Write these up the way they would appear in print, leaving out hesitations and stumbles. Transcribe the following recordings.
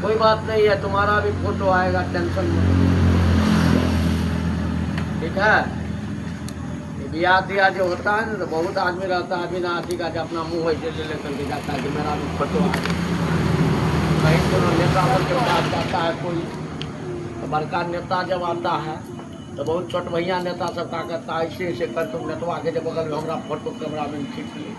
कोई बात नहीं है, तुम्हारा भी फोटो आएगा, टेंशन मत। ठीक है, ब्याह दिया जो होता है ना, तो बहुत आदमी रहता है बिना आदमी का, जो अपना मुंह ऐसे ले लेकर के जाता है कि मेरा भी फोटो आ गया। कहीं कोनो नेता के पास जाता है कोई, तो बड़का नेता जब आता है तो बहुत छोट भैया नेता सब का करता है, ऐसे ऐसे कर तुम नेतवा के जब बगल में हमारा फोटो कैमरा में खींच ले।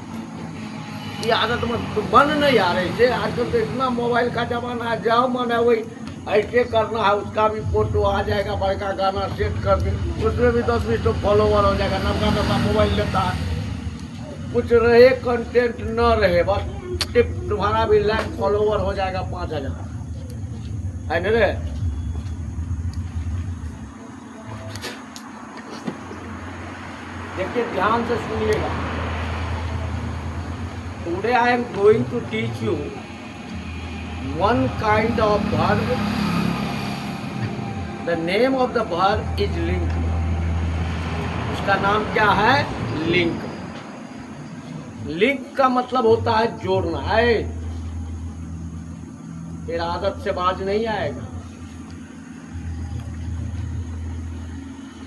ये आदत में तो बन नहीं आ रही है। आजकल तो इतना मोबाइल का जमाना है, जाओ मन है वही ऐसे करना है, उसका भी फोटो आ जाएगा, बड़का गाना सेट कर दे, उसमें भी 10-20 तो फॉलोवर हो जाएगा। नबका नबका मोबाइल लेता है, कुछ रहे कंटेंट न रहे, बस टिप तुम्हारा भी लाइक फॉलोवर हो जाएगा 5000, है न रे। देखिए ध्यान से सुनिएगा। Today I am going to teach you one kind of verb. The name of the verb is link. उसका नाम क्या है? लिंक। लिंक का मतलब होता है जोड़ना है। फिर आदत से बाज नहीं आएगा।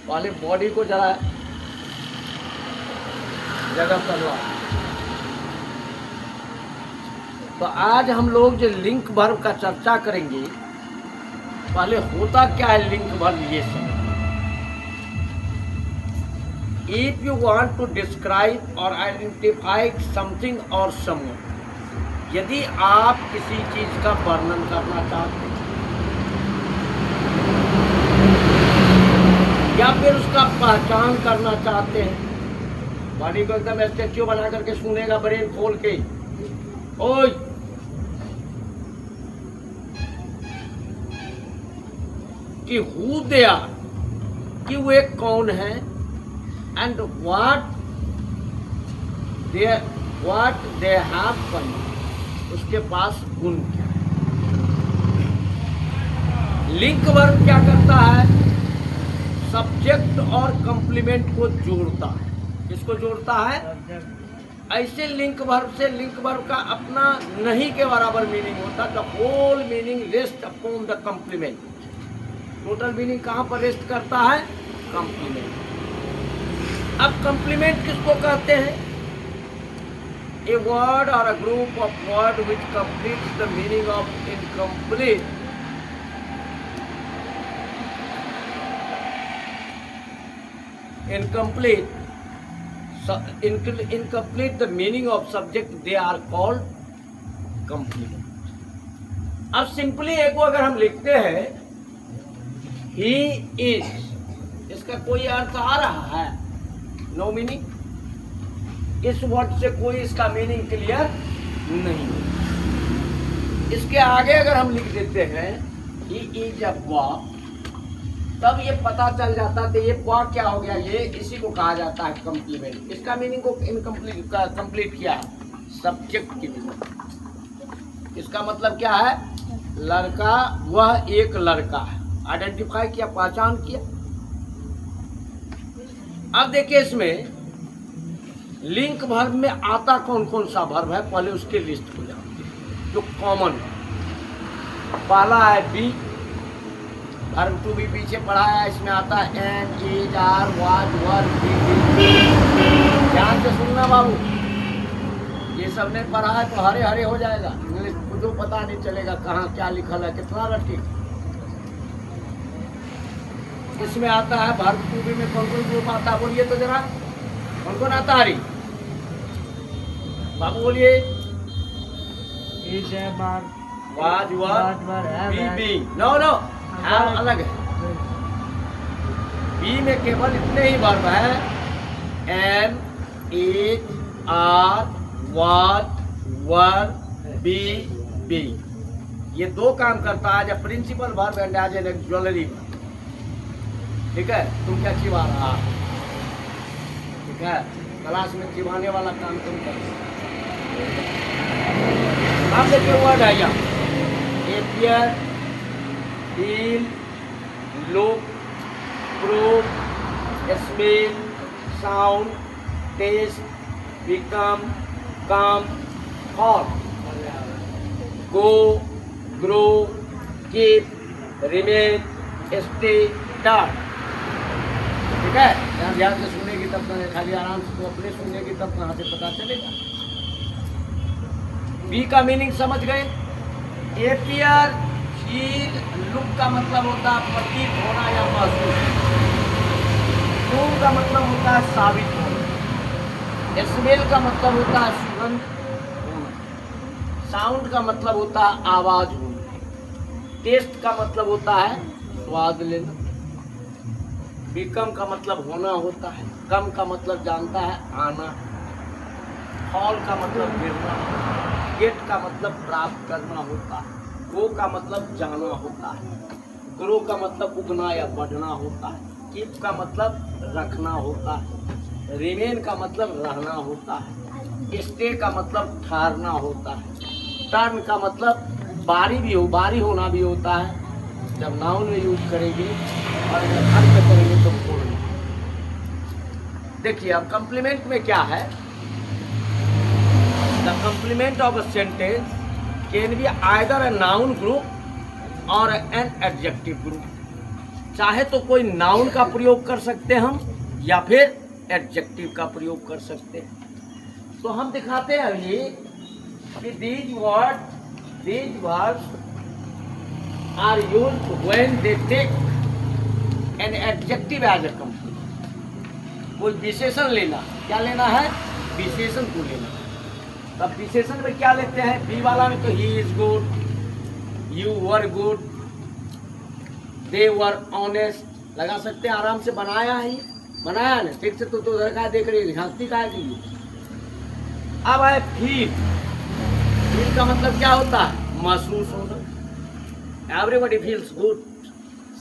पहले बॉडी को जरा जगह करवा। तो आज हम लोग जो लिंक वर्ब का चर्चा करेंगे, पहले होता क्या है लिंक वर्ब ये सब। If you want to describe or identify something or someone, यदि आप किसी चीज का वर्णन करना चाहते हैं या फिर उसका पहचान करना चाहते हैं, बॉडी को एकदम स्टैच्यू बना करके सुनेगा ब्रेन खोल के, ओए कि हु दे आर, कि वे कौन है, and what they have fun, उसके पास गुण क्या है। लिंक वर्ब क्या करता है? सब्जेक्ट और कंप्लीमेंट को जोड़ता है। किसको जोड़ता है? ऐसे लिंक वर्ब से लिंक वर्ब का अपना नहीं के बराबर मीनिंग होता। The whole meaning rest upon the complement. Total meaning कहाँ पर रेस्ट करता है? कंप्लीमेंट। अब कंप्लीमेंट किसको कहते हैं? ए वर्ड और a group of word which completes the meaning of incomplete. Incomplete the meaning of subject, they are called complement। अब सिंपली एक को अगर हम लिखते हैं he is, इसका कोई अर्थ आ रहा है? No meaning. इस वर्ड से कोई इसका मीनिंग क्लियर नहीं। इसके आगे अगर हम लिख देते हैं he is a boy, तब ये पता चल जाता है ये बॉय क्या हो गया, ये इसी को कहा जाता है कंप्लीमेंट। इसका मीनिंग को इनकम्प्लीट कंप्लीट किया है, सब्जेक्ट की मीनिंग। इसका मतलब क्या है? लड़का, वह एक लड़का है। आइडेंटिफाई किया, पहचान किया। अब देखिए इसमें लिंक वर्ब में आता कौन कौन सा वर्ब है, पहले उसके लिस्ट हो जाती है जो कॉमन है। पहला है बी, वर्ब टू भी पीछे पढ़ा है, इसमें आता है am, is, are, was, were, be. ध्यान से सुनना बाबू, ये सब ने पढ़ा है तो हरे हरे हो जाएगा। इंग्लिश मुझे पता नहीं चलेगा कहाँ क्या लिखा है, कितना रटी। इसमें आता है वर्ब टू भी में कौन कौन ग्रुप आता है, बोलिए तो जरा, कौन कौन आता है? बाबू बोलिए। इज है, बार, was, were, be. No no, अलग है। बी में केवल इतने ही वर्ब है, am, is, are, was, were, be. ये दो काम करता है, जब principal verb and as an auxiliary verb. ठीक है, तुम क्या चिवा रहा? ठीक है, क्लास में चिवाने वाला काम तुम करो। अब देखिए वर्ड है यहाँ, appear, feel, look, prove, smell, sound, taste, become, come, thought, go, grow, keep, remain, stay, turn. ठीक है, यहाँ ध्यान से सुनेगी तब तो, खाली आराम से तो अपने सुनेगी तब कहाँ से पता चलेगा। बी का मीनिंग समझ गए? एपियर, फील, लुक का मतलब होता है प्रतीत होना या महसूस। प्रूव का मतलब होता है साबित होना। स्मेल का मतलब होता है सुगंध होना। साउंड का मतलब होता है आवाज होना। टेस्ट का मतलब होता है स्वाद लेना। बिकम का मतलब होना होता है। कम का मतलब जानता है आना। फॉल का मतलब गिरना। गेट का मतलब प्राप्त करना होता है। गो का मतलब जाना होता है। ग्रो का मतलब उगना या बढ़ना होता है। कीप का मतलब रखना होता है। रिमेन का मतलब रहना होता है। स्टे का मतलब ठहरना होता है। टर्न का मतलब बारी होना भी होता है, जब नाउन में यूज करेंगे, और जब अर्थ में करेंगे तो बोलना। देखिए अब कंप्लीमेंट में क्या है? The complement of a sentence can be either a noun group और एन एडजेक्टिव ग्रुप। चाहे तो कोई नाउन का प्रयोग कर सकते हैं हम, या फिर एडजेक्टिव का प्रयोग कर सकते हैं। तो हम दिखाते हैं अभी कि these words are used when they take an adjective as a complement। कोई विशेषण लेना, क्या लेना है? विशेषण को लेना। तब विशेषण में क्या लेते हैं? बी वाला में तो he is good, you were good, they were honest लगा सकते हैं, आराम से बनाया है, बनाया ना ठीक से। तो उधर का देख रही है, झांकती का है कि। अब है फील। फील का मतलब क्या होता है? महसूस होना। एवरीबॉडी फील्स गुड,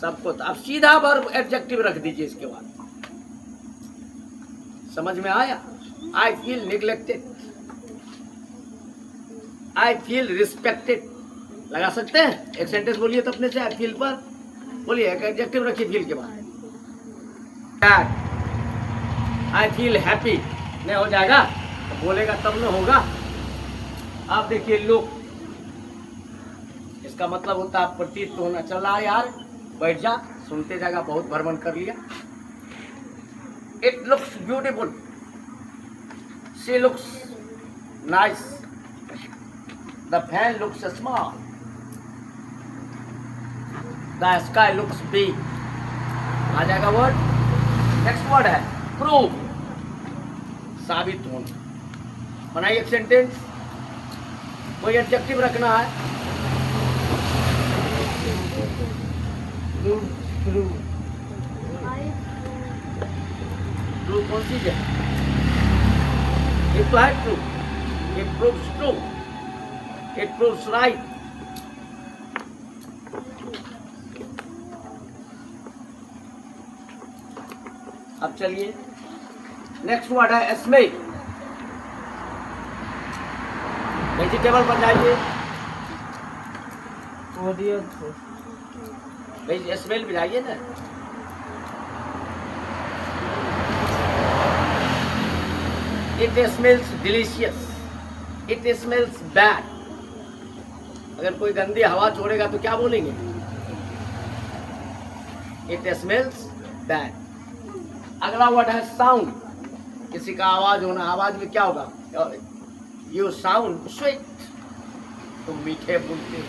सबको। तो अब सीधा वर्ब एडजेक्टिव रख दीजिए इसके बाद। समझ में आया? I feel neglected, I feel respected लगा सकते हैं। एक सेंटेंस बोलिए तो अपने से आई फील पर बोलिए, एक एडजेक्टिव रखिए फील के बाद। आई फील हैप्पी नहीं हो जाएगा तो बोलेगा तब न होगा। आप देखिए लुक, इसका मतलब होता है प्रतीत होना। चला यार बैठ जा, सुनते जाएगा, बहुत भ्रमण कर लिया। It looks beautiful, she looks nice, the fan looks small, the sky looks big. आ जाएगा वर्ड। नेक्स्ट वर्ड है प्रूव, साबित होना। बनाइए एक सेंटेंस, कोई एडजेक्टिव रखना है। ट्रू कौन सी है? एक तो है true, it proves true, it proves right. अब चलिए नेक्स्ट वर्ड है स्मेल। वेजिटेबल पर जाइए, भाई स्मेल भी जाइए ना। It smells delicious, it smells bad. अगर कोई गंदी हवा छोड़ेगा तो क्या बोलेंगे? It smells bad. अगला वर्ड है साउंड, किसी का आवाज होना। आवाज में क्या होगा? यू साउंड स्वीट, तुम मीठे बोलते हो।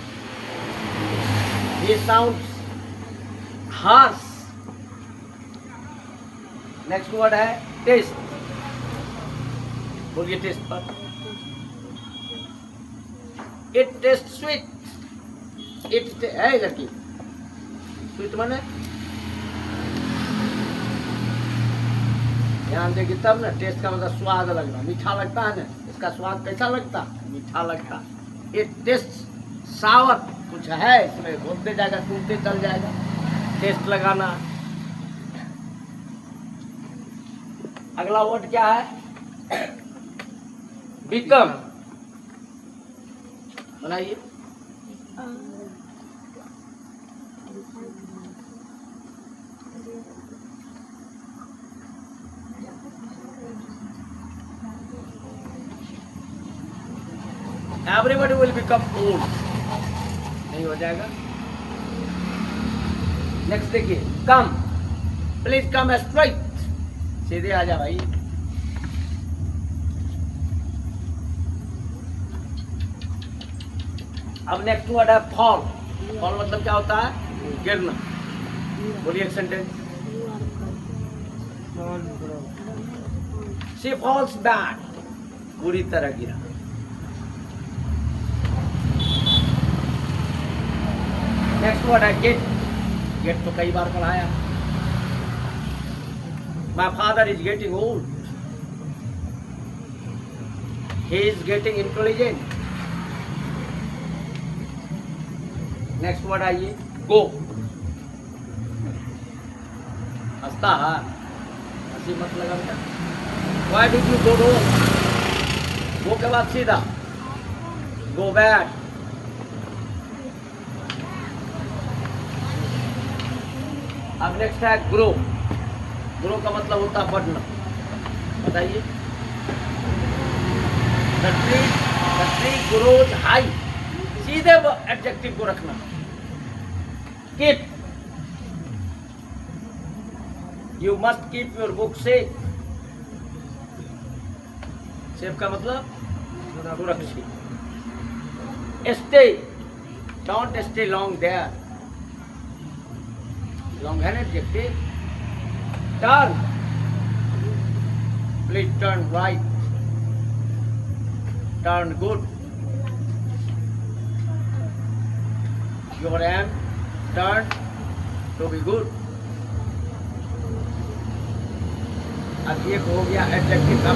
ये साउंड हार्श। नेक्स्ट वर्ड है टेस्ट, बोलिए टेस्ट पर। इट टेस्ट स्वीट, इट है लड़की स्वीट माने ध्यान देगी तब ना। टेस्ट का मतलब स्वाद लगना, मीठा लगता है ना। इसका स्वाद कैसा लगता? मीठा लगता। इट टेस्ट सावर, कुछ है इसमें, बोलते जाएगा, सुनते चल जाएगा। टेस्ट लगाना। अगला वर्ड क्या है? बिकम। बनाइए। Everybody will become old, नहीं हो जाएगा। नेक्स्ट देखिए, कम, प्लीज कम स्ट्राइट, सीधे आ जा भाई। अब नेक्स्ट वर्ड है फॉल। फॉल मतलब क्या होता है? गिरना। बोलिए एक सेंटेंस। शी फॉल्स बैक, पूरी तरह गिरा। नेक्स्ट वर्ड है गेट। गेट तो कई बार पढ़ाया। My father is getting old, he is getting intelligent. Next word आइए, गो। हंसता है, हंसी मत लगा बेटा। व्हाई डिड यू गो रोंग? गो के बाद सीधा गो बैक। अब नेक्स्ट है ग्रो। ग्रो का मतलब होता है बढ़ना। बताइए। द ट्री ग्रोज हाई, सीधे एडजेक्टिव को रखना। Keep, you must keep your book safe. Safe का मतलब सुरक्षित। Stay, don't stay long there, long है ना adjective. Turn, please turn right, turn good. Your aim turn to be good। अब ये हो गया एडजेक्टिव का